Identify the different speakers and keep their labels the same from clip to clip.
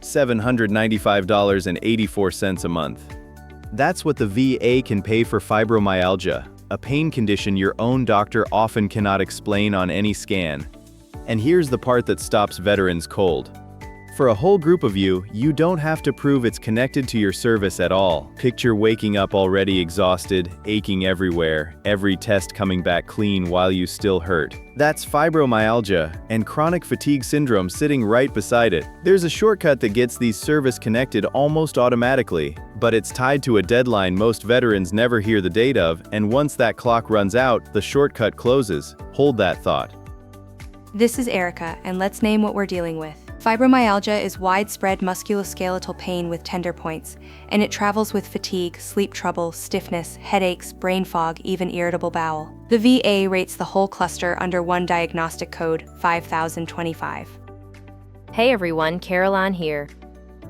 Speaker 1: $795.84 a month. That's what the VA can pay for fibromyalgia, a pain condition your own doctor often cannot explain on any scan. And here's the part that stops veterans cold. For a whole group of you, you don't have to prove it's connected to your service at all. Picture waking up already exhausted, aching everywhere, every test coming back clean while you still hurt. That's fibromyalgia, and chronic fatigue syndrome sitting right beside it. There's a shortcut that gets these service-connected almost automatically, but it's tied to a deadline most veterans never hear the date of, and once that clock runs out, the shortcut closes. Hold that thought.
Speaker 2: This is Erica, and let's name what we're dealing with. Fibromyalgia is widespread musculoskeletal pain with tender points, and it travels with fatigue, sleep trouble, stiffness, headaches, brain fog, even irritable bowel. The VA rates the whole cluster under one diagnostic code, 5025.
Speaker 3: Hey everyone, Caroline here.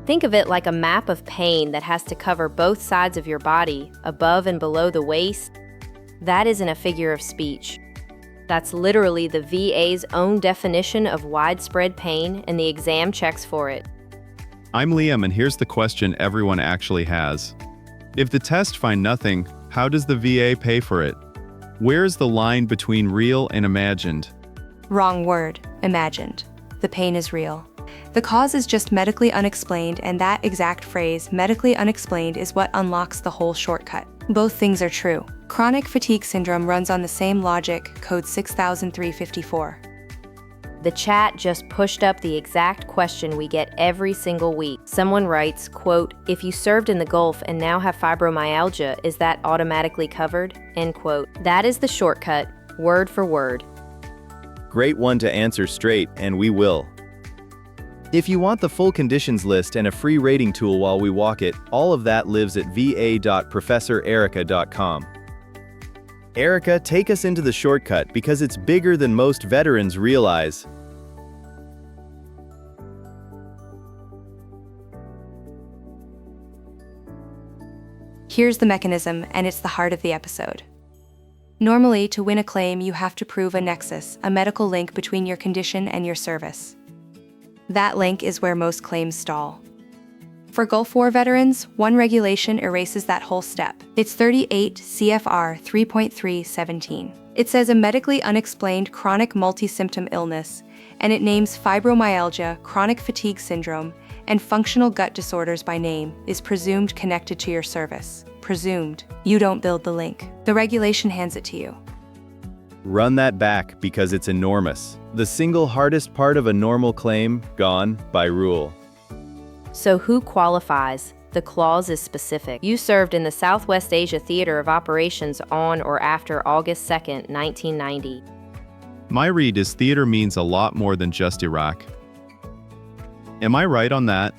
Speaker 3: Think of it like a map of pain that has to cover both sides of your body, above and below the waist. That isn't a figure of speech. That's literally the VA's own definition of widespread pain, and the exam checks for it.
Speaker 4: I'm Liam, and here's the question everyone actually has. If the tests find nothing, how does the VA pay for it? Where is the line between real and imagined?
Speaker 2: Wrong word, imagined. The pain is real. The cause is just medically unexplained, and that exact phrase, medically unexplained, is what unlocks the whole shortcut. Both things are true. Chronic fatigue syndrome runs on the same logic, code 6354.
Speaker 3: The chat just pushed up the exact question we get every single week. Someone writes, quote, "If you served in the Gulf and now have fibromyalgia, is that automatically covered?" End quote. That is the shortcut, word for word.
Speaker 1: Great one to answer straight, and we will. If you want the full conditions list and a free rating tool while we walk it, all of that lives at va.professorerica.com. Erica, take us into the shortcut because it's bigger than most veterans realize.
Speaker 2: Here's the mechanism, and it's the heart of the episode. Normally, to win a claim, you have to prove a nexus, a medical link between your condition and your service. That link is where most claims stall. For Gulf War veterans, one regulation erases that whole step. It's 38 CFR 3.317. It says a medically unexplained chronic multi-symptom illness, and it names fibromyalgia, chronic fatigue syndrome, and functional gut disorders by name, is presumed connected to your service. Presumed. You don't build the link. The regulation hands it to you.
Speaker 1: Run that back because it's enormous. The single hardest part of a normal claim, gone by rule.
Speaker 3: So who qualifies? The clause is specific. You served in the Southwest Asia Theater of Operations on or after August 2nd, 1990.
Speaker 4: My read is theater means a lot more than just Iraq. Am I right on that?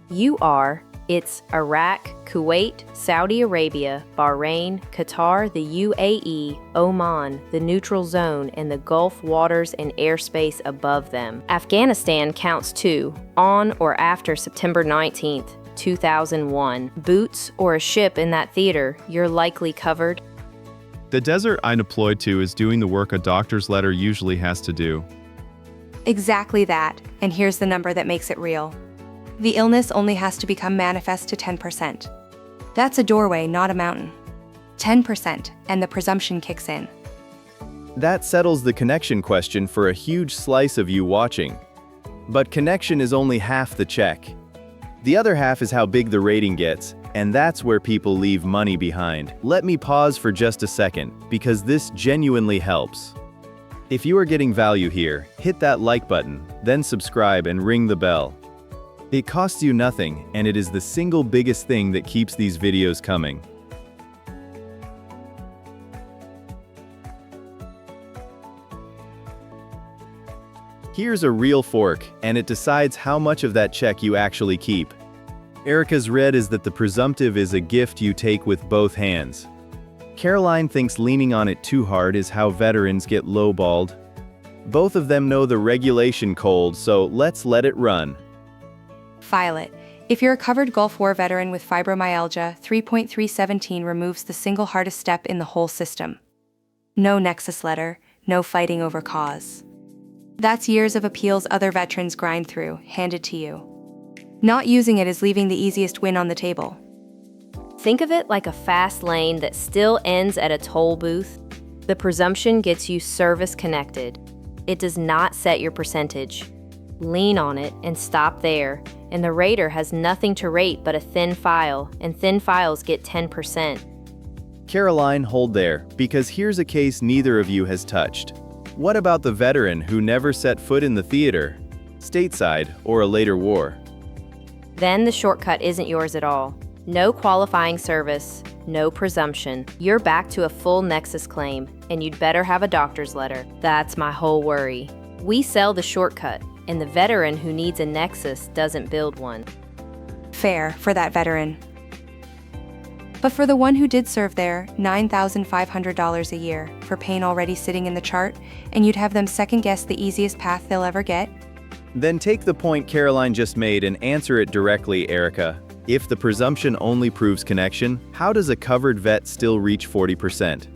Speaker 3: You are. It's Iraq, Kuwait, Saudi Arabia, Bahrain, Qatar, the UAE, Oman, the neutral zone, and the Gulf waters and airspace above them. Afghanistan counts too, on or after September 19th, 2001. Boots or a ship in that theater, you're likely covered.
Speaker 4: The desert I deployed to is doing the work a doctor's letter usually has to do.
Speaker 2: Exactly that, and here's the number that makes it real. The illness only has to become manifest to 10%. That's a doorway, not a mountain. 10%, and the presumption kicks in.
Speaker 1: That settles the connection question for a huge slice of you watching. But connection is only half the check. The other half is how big the rating gets, and that's where people leave money behind. Let me pause for just a second, because this genuinely helps. If you are getting value here, hit that like button, then subscribe and ring the bell. It costs you nothing, and it is the single biggest thing that keeps these videos coming. Here's a real fork, and it decides how much of that check you actually keep. Erica's read is that the presumptive is a gift you take with both hands. Caroline thinks leaning on it too hard is how veterans get lowballed. Both of them know the regulation cold, so let's let it run.
Speaker 2: File it. If you're a covered Gulf War veteran with fibromyalgia, 3.317 removes the single hardest step in the whole system. No Nexus letter, no fighting over cause. That's years of appeals other veterans grind through, handed to you. Not using it is leaving the easiest win on the table.
Speaker 3: Think of it like a fast lane that still ends at a toll booth. The presumption gets you service connected. It does not set your percentage. Lean on it and stop there, and the rater has nothing to rate but a thin file, and thin files get 10%.
Speaker 1: Caroline, hold there, because here's a case neither of you has touched. What about the veteran who never set foot in the theater, stateside, or a later war?
Speaker 3: Then the shortcut isn't yours at all. No qualifying service, no presumption. You're back to a full Nexus claim, and you'd better have a doctor's letter. That's my whole worry. We sell the shortcut, and the veteran who needs a Nexus doesn't build one.
Speaker 2: Fair for that veteran. But for the one who did serve there, $9,500 a year for pain already sitting in the chart, and you'd have them second-guess the easiest path they'll ever get?
Speaker 1: Then take the point Caroline just made and answer it directly, Erica. If the presumption only proves connection, how does a covered vet still reach 40%?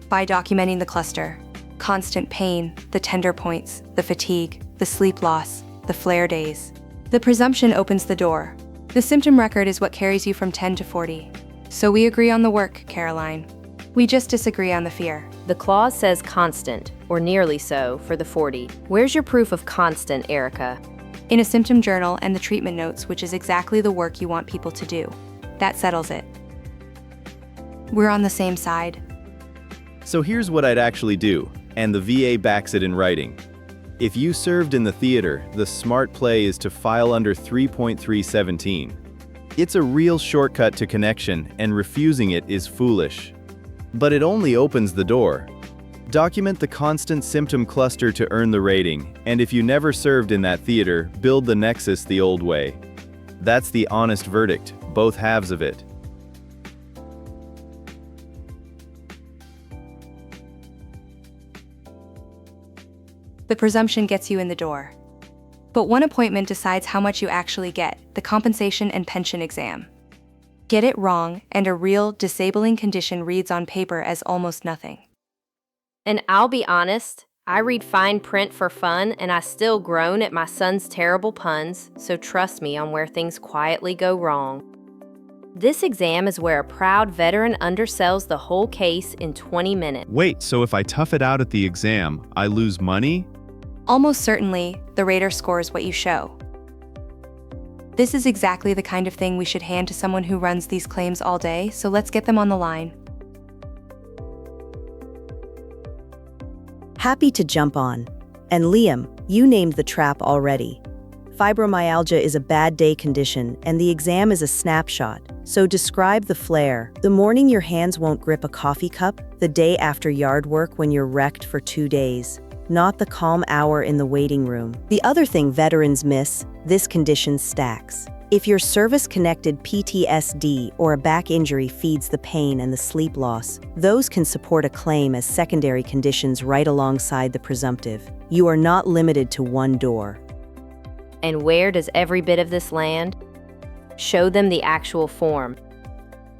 Speaker 2: By documenting the cluster. Constant pain, the tender points, the fatigue, the sleep loss, the flare days. The presumption opens the door. The symptom record is what carries you from 10 to 40. So we agree on the work, Caroline. We just disagree on the fear.
Speaker 3: The clause says constant, or nearly so, for the 40. Where's your proof of constant, Erica?
Speaker 2: In a symptom journal and the treatment notes, which is exactly the work you want people to do. That settles it. We're on the same side.
Speaker 1: So here's what I'd actually do, and the VA backs it in writing. If you served in the theater, the smart play is to file under 3.317. It's a real shortcut to connection, and refusing it is foolish. But it only opens the door. Document the constant symptom cluster to earn the rating, and if you never served in that theater, build the Nexus the old way. That's the honest verdict, both halves of it.
Speaker 2: The presumption gets you in the door. But one appointment decides how much you actually get, the compensation and pension exam. Get it wrong, and a real, disabling condition reads on paper as almost nothing.
Speaker 3: And I'll be honest, I read fine print for fun, and I still groan at my son's terrible puns, so trust me on where things quietly go wrong. This exam is where a proud veteran undersells the whole case in 20 minutes.
Speaker 4: Wait, so if I tough it out at the exam, I lose money?
Speaker 2: Almost certainly, the rater scores what you show. This is exactly the kind of thing we should hand to someone who runs these claims all day, so let's get them on the line.
Speaker 5: Happy to jump on. And Liam, you named the trap already. Fibromyalgia is a bad day condition, and the exam is a snapshot. So describe the flare. The morning your hands won't grip a coffee cup, the day after yard work when you're wrecked for 2 days. Not the calm hour in the waiting room. The other thing veterans miss, this condition stacks. If your service-connected PTSD or a back injury feeds the pain and the sleep loss, those can support a claim as secondary conditions right alongside the presumptive. You are not limited to one door.
Speaker 3: And where does every bit of this land? Show them the actual form.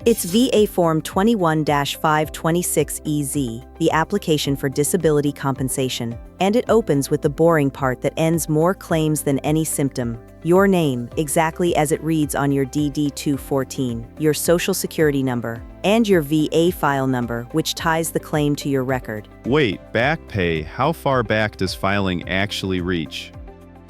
Speaker 5: It's VA Form 21-526EZ, the application for disability compensation, and it opens with the boring part that ends more claims than any symptom. Your name, exactly as it reads on your DD-214, your social security number, and your VA file number, which ties the claim to your record.
Speaker 4: Wait, back pay, how far back does filing actually reach?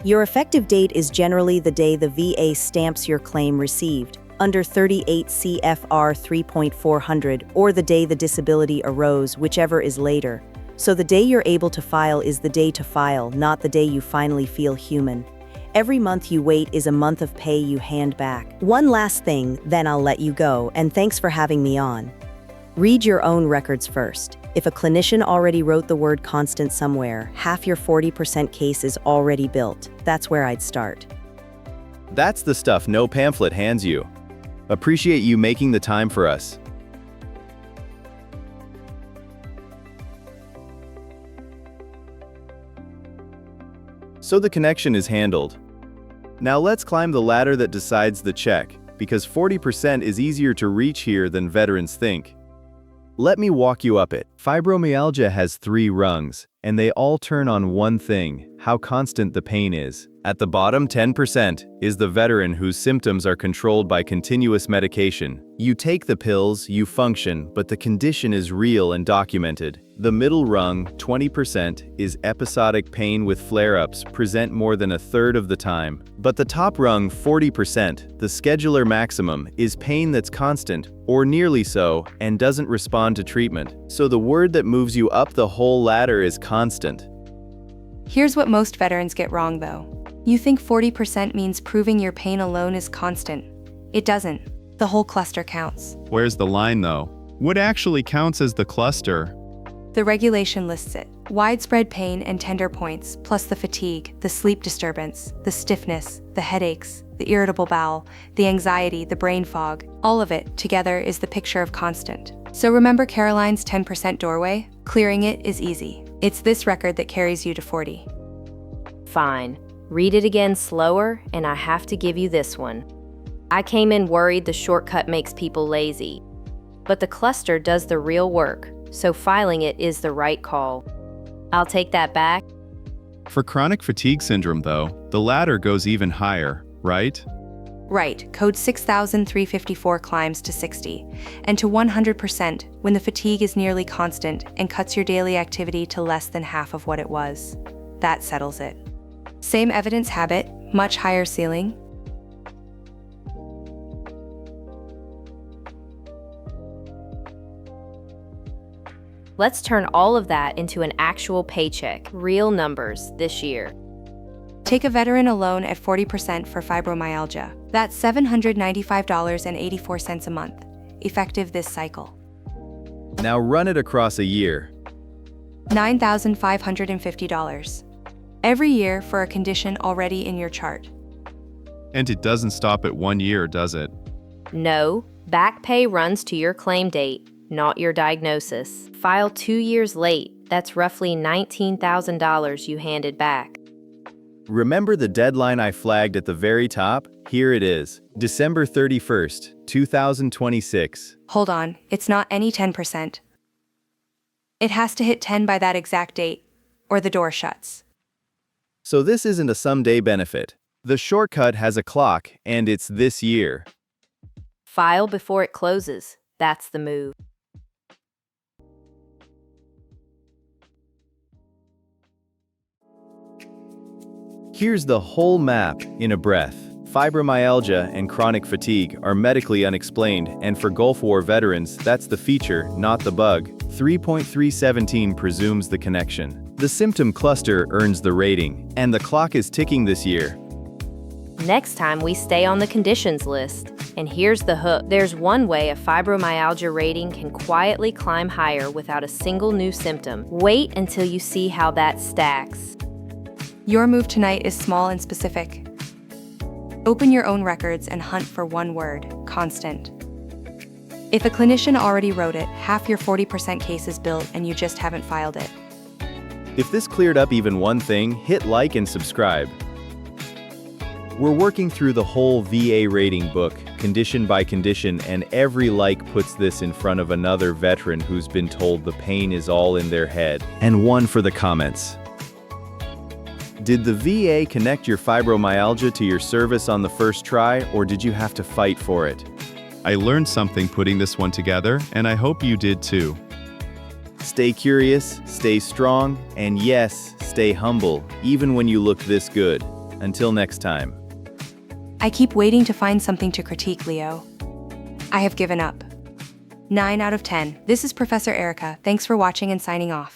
Speaker 5: Your effective date is generally the day the VA stamps your claim received, under 38 CFR 3.400, or the day the disability arose, whichever is later. So the day you're able to file is the day to file, not the day you finally feel human. Every month you wait is a month of pay you hand back. One last thing, then I'll let you go, and thanks for having me on. Read your own records first. If a clinician already wrote the word constant somewhere, half your 40% case is already built. That's where I'd start.
Speaker 1: That's the stuff no pamphlet hands you. Appreciate you making the time for us. So the connection is handled. Now let's climb the ladder that decides the check, because 40% is easier to reach here than veterans think. Let me walk you up it. Fibromyalgia has 3 rungs, and they all turn on one thing: how constant the pain is. At the bottom 10% is the veteran whose symptoms are controlled by continuous medication. You take the pills, you function, but the condition is real and documented. The middle rung, 20%, is episodic pain with flare-ups, present more than a third of the time. But the top rung, 40%, the scheduler maximum, is pain that's constant, or nearly so, and doesn't respond to treatment. So the word that moves you up the whole ladder is constant.
Speaker 2: Here's what most veterans get wrong, though. You think 40% means proving your pain alone is constant. It doesn't. The whole cluster counts.
Speaker 4: Where's the line, though? What actually counts as the cluster?
Speaker 2: The regulation lists it. Widespread pain and tender points, plus the fatigue, the sleep disturbance, the stiffness, the headaches, the irritable bowel, the anxiety, the brain fog, all of it together is the picture of constant. So remember Caroline's 10% doorway? Clearing it is easy. It's this record that carries you to 40.
Speaker 3: Fine. Read it again slower, and I have to give you this one. I came in worried the shortcut makes people lazy. But the cluster does the real work, so filing it is the right call. I'll take that back.
Speaker 4: For chronic fatigue syndrome, though, the ladder goes even higher, right?
Speaker 2: Right, code 6354 climbs to 60, and to 100% when the fatigue is nearly constant and cuts your daily activity to less than half of what it was. That settles it. Same evidence habit, much higher ceiling.
Speaker 3: Let's turn all of that into an actual paycheck, real numbers, this year.
Speaker 2: Take a veteran alone at 40% for fibromyalgia. That's $795.84 a month, effective this cycle.
Speaker 1: Now run it across a year.
Speaker 2: $9,550. Every year for a condition already in your chart.
Speaker 4: And it doesn't stop at 1 year, does it?
Speaker 3: No, back pay runs to your claim date, not your diagnosis. File 2 years late, that's roughly $19,000 you handed back.
Speaker 1: Remember the deadline I flagged at the very top? Here it is, December 31st, 2026.
Speaker 2: Hold on, it's not any 10%. It has to hit 10 by that exact date, or the door shuts.
Speaker 1: So this isn't a someday benefit. The shortcut has a clock, and it's this year.
Speaker 3: File before it closes. That's the move.
Speaker 1: Here's the whole map in a breath. Fibromyalgia and chronic fatigue are medically unexplained, and for Gulf War veterans, that's the feature, not the bug. 3.317 presumes the connection. The symptom cluster earns the rating, and the clock is ticking this year.
Speaker 3: Next time we stay on the conditions list. And here's the hook. There's one way a fibromyalgia rating can quietly climb higher without a single new symptom. Wait until you see how that stacks.
Speaker 2: Your move tonight is small and specific. Open your own records and hunt for one word, constant. If a clinician already wrote it, half your 40% case is built and you just haven't filed it.
Speaker 1: If this cleared up even one thing, hit like and subscribe. We're working through the whole VA rating book, condition by condition, and every like puts this in front of another veteran who's been told the pain is all in their head. And one for the comments. Did the VA connect your fibromyalgia to your service on the first try, or did you have to fight for it?
Speaker 4: I learned something putting this one together, and I hope you did too.
Speaker 1: Stay curious, stay strong, and yes, stay humble, even when you look this good. Until next time.
Speaker 2: I keep waiting to find something to critique, Leo. I have given up. 9 out of 10. This is Professor Erica. Thanks for watching and signing off.